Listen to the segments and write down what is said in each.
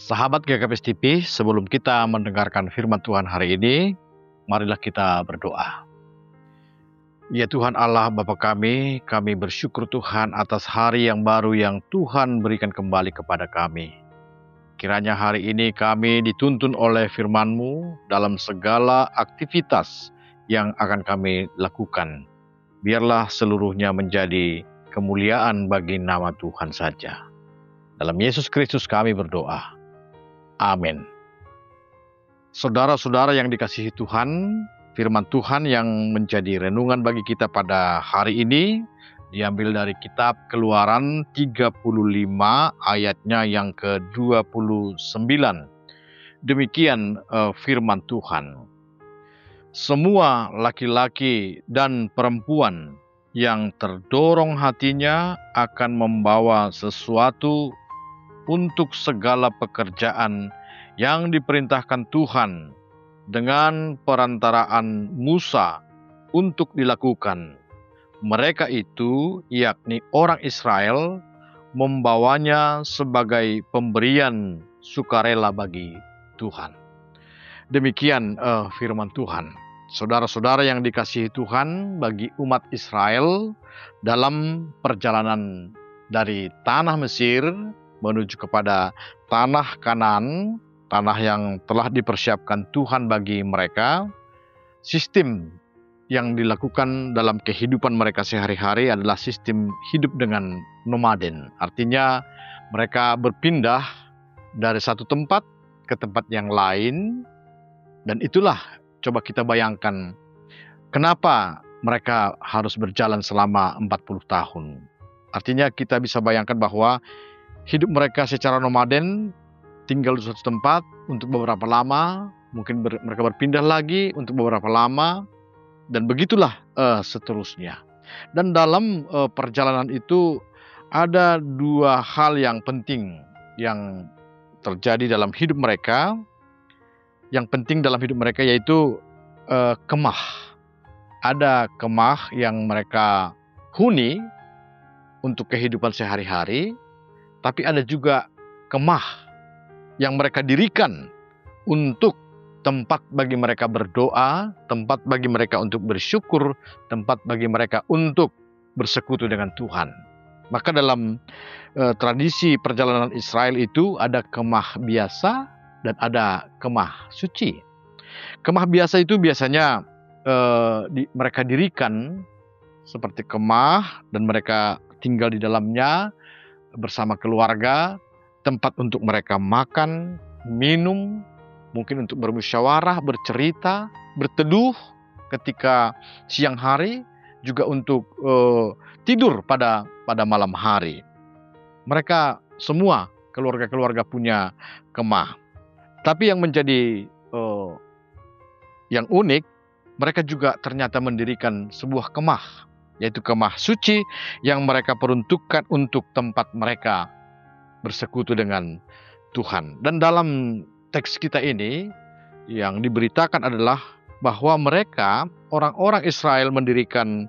Sahabat GKPS TV, sebelum kita mendengarkan firman Tuhan hari ini, marilah kita berdoa. Ya Tuhan Allah Bapa kami bersyukur Tuhan atas hari yang baru yang Tuhan berikan kembali kepada kami. Kiranya hari ini kami dituntun oleh firman-Mu dalam segala aktivitas yang akan kami lakukan. Biarlah seluruhnya menjadi kemuliaan bagi nama Tuhan saja. Dalam Yesus Kristus kami berdoa. Amin. Saudara-saudara yang dikasihi Tuhan, firman Tuhan yang menjadi renungan bagi kita pada hari ini diambil dari kitab Keluaran 35 ayatnya yang ke-29. Demikian firman Tuhan. Semua laki-laki dan perempuan yang terdorong hatinya akan membawa sesuatu untuk segala pekerjaan yang diperintahkan Tuhan dengan perantaraan Musa untuk dilakukan. Mereka itu, yakni orang Israel, membawanya sebagai pemberian sukarela bagi Tuhan. Demikian firman Tuhan. Saudara-saudara yang dikasihi Tuhan, bagi umat Israel dalam perjalanan dari tanah Mesir menuju kepada tanah Kanaan, tanah yang telah dipersiapkan Tuhan bagi mereka, sistem yang dilakukan dalam kehidupan mereka sehari-hari adalah sistem hidup dengan nomaden. Artinya mereka berpindah dari satu tempat ke tempat yang lain, dan itulah coba kita bayangkan kenapa mereka harus berjalan selama 40 tahun. Artinya kita bisa bayangkan bahwa hidup mereka secara nomaden, tinggal di suatu tempat untuk beberapa lama, mungkin mereka berpindah lagi untuk beberapa lama, dan begitulah seterusnya. Dan dalam perjalanan itu ada dua hal yang penting yang terjadi dalam hidup mereka. Yang penting dalam hidup mereka yaitu kemah. Ada kemah yang mereka huni untuk kehidupan sehari-hari, tapi ada juga kemah yang mereka dirikan untuk tempat bagi mereka berdoa, tempat bagi mereka untuk bersyukur, tempat bagi mereka untuk bersekutu dengan Tuhan. Maka dalam tradisi perjalanan Israel itu ada kemah biasa dan ada kemah suci. Kemah biasa itu biasanya mereka dirikan seperti kemah dan mereka tinggal di dalamnya bersama keluarga, tempat untuk mereka makan, minum, mungkin untuk bermusyawarah, bercerita, berteduh ketika siang hari, juga untuk tidur pada malam hari. Mereka semua keluarga-keluarga punya kemah. Tapi yang menjadi yang unik, mereka juga ternyata mendirikan sebuah kemah, yaitu kemah suci yang mereka peruntukkan untuk tempat mereka bersekutu dengan Tuhan. Dan dalam teks kita ini yang diberitakan adalah bahwa mereka, orang-orang Israel, mendirikan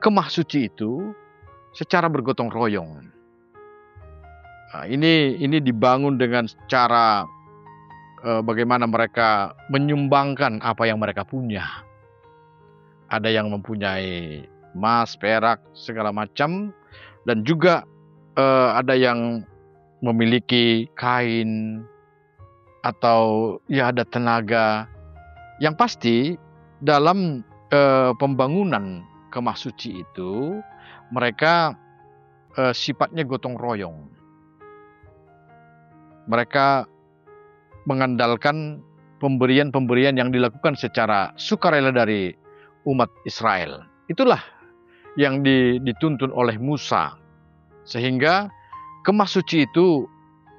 kemah suci itu secara bergotong royong. Nah, ini dibangun dengan cara bagaimana mereka menyumbangkan apa yang mereka punya. Ada yang mempunyai emas, perak, segala macam, dan juga ada yang memiliki kain atau ya ada tenaga. Yang pasti dalam pembangunan kemah suci itu mereka sifatnya gotong royong. Mereka mengandalkan pemberian-pemberian yang dilakukan secara sukarela dari umat Israel. Itulah yang dituntun oleh Musa. Sehingga kemah suci itu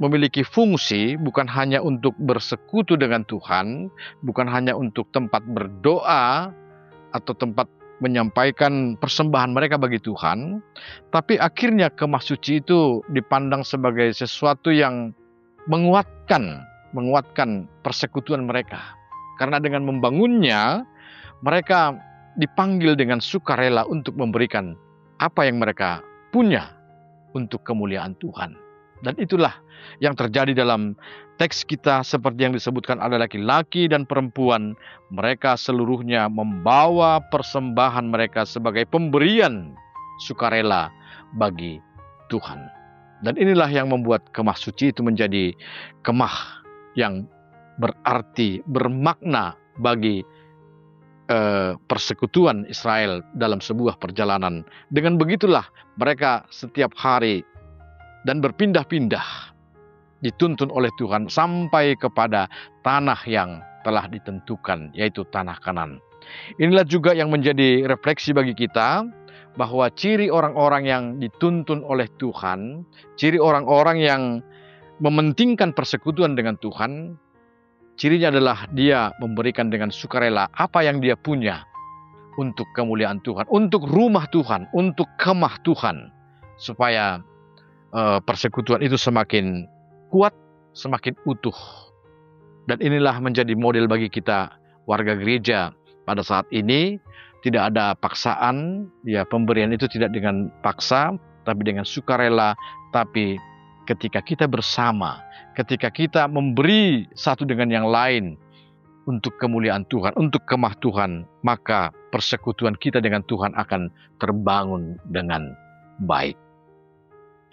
memiliki fungsi bukan hanya untuk bersekutu dengan Tuhan, bukan hanya untuk tempat berdoa atau tempat menyampaikan persembahan mereka bagi Tuhan, tapi akhirnya kemah suci itu dipandang sebagai sesuatu yang menguatkan persekutuan mereka. Karena dengan membangunnya, mereka dipanggil dengan sukarela untuk memberikan apa yang mereka punya untuk kemuliaan Tuhan. Dan itulah yang terjadi dalam teks kita seperti yang disebutkan, ada laki-laki dan perempuan. Mereka seluruhnya membawa persembahan mereka sebagai pemberian sukarela bagi Tuhan. Dan inilah yang membuat kemah suci itu menjadi kemah yang berarti, bermakna bagi persekutuan Israel dalam sebuah perjalanan. Dengan begitulah mereka setiap hari dan berpindah-pindah dituntun oleh Tuhan sampai kepada tanah yang telah ditentukan, yaitu tanah Kanan. Inilah juga yang menjadi refleksi bagi kita, bahwa ciri orang-orang yang dituntun oleh Tuhan, ciri orang-orang yang mementingkan persekutuan dengan Tuhan, cirinya adalah dia memberikan dengan sukarela apa yang dia punya untuk kemuliaan Tuhan, untuk rumah Tuhan, untuk kemah Tuhan, supaya persekutuan itu semakin kuat, semakin utuh. Dan inilah menjadi model bagi kita warga gereja pada saat ini. Tidak ada paksaan, ya, pemberian itu tidak dengan paksa, tapi dengan sukarela. Tapi ketika kita bersama, ketika kita memberi satu dengan yang lain untuk kemuliaan Tuhan, untuk kemah Tuhan, maka persekutuan kita dengan Tuhan akan terbangun dengan baik.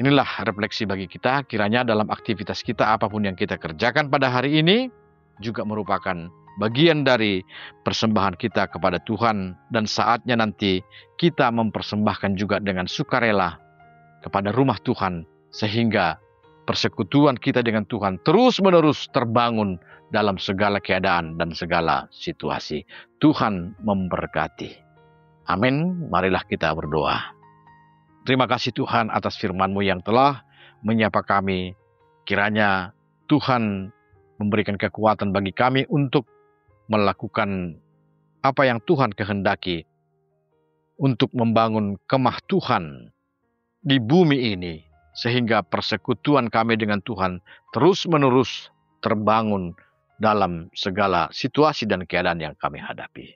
Inilah refleksi bagi kita, kiranya dalam aktivitas kita apapun yang kita kerjakan pada hari ini juga merupakan bagian dari persembahan kita kepada Tuhan, dan saatnya nanti kita mempersembahkan juga dengan sukarela kepada rumah Tuhan, sehingga persekutuan kita dengan Tuhan terus-menerus terbangun dalam segala keadaan dan segala situasi. Tuhan memberkati. Amin. Marilah kita berdoa. Terima kasih Tuhan atas firman-Mu yang telah menyapa kami. Kiranya Tuhan memberikan kekuatan bagi kami untuk melakukan apa yang Tuhan kehendaki, untuk membangun kemah Tuhan di bumi ini, sehingga persekutuan kami dengan Tuhan terus-menerus terbangun dalam segala situasi dan keadaan yang kami hadapi.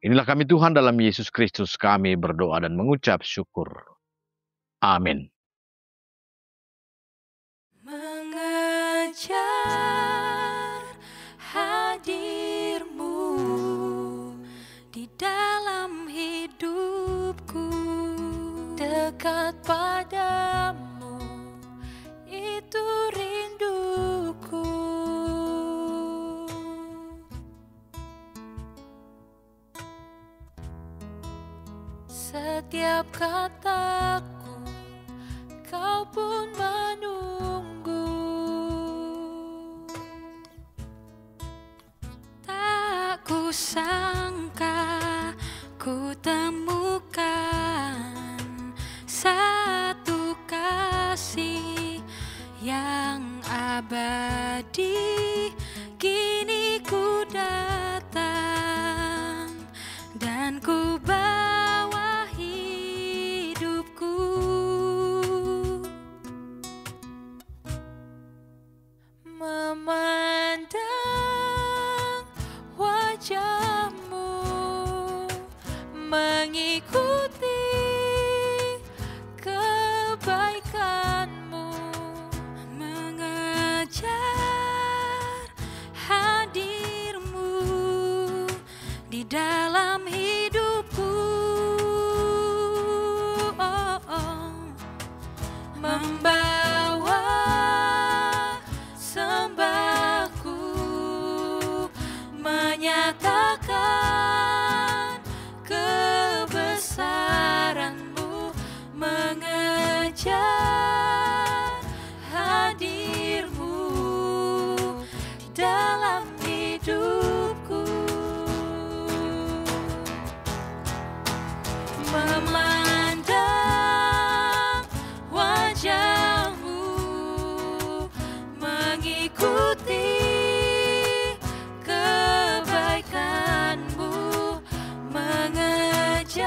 Inilah kami Tuhan, dalam Yesus Kristus kami berdoa dan mengucap syukur. Amin. Mengejar hadir-Mu di dalam hidupku, dekat padamu itu rinduku. Setiap kataku Kau pun menunggu. Tak kusangka ku temukan satu kasih yang abadi. Kini ku datang dan ku bawa hidupku. Memandang wajah-Mu, mengikuti kebaikan-Mu, mengejar hadir-Mu di dalam hidupku. Membawa sembahku, menyatakan kebesaran-Mu, mengejar hadir-Mu di dalam hidupku. Memandang wajah-Mu, mengikuti kebaikan-Mu, mengejar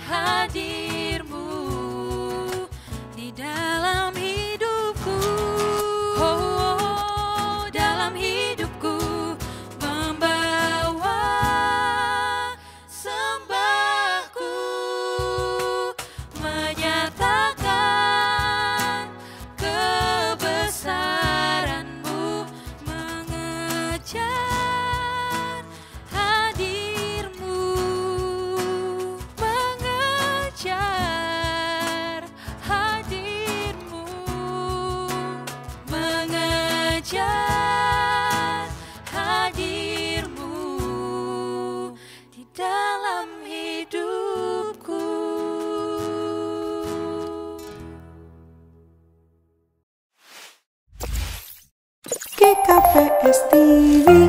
hadir-Mu KPS TV.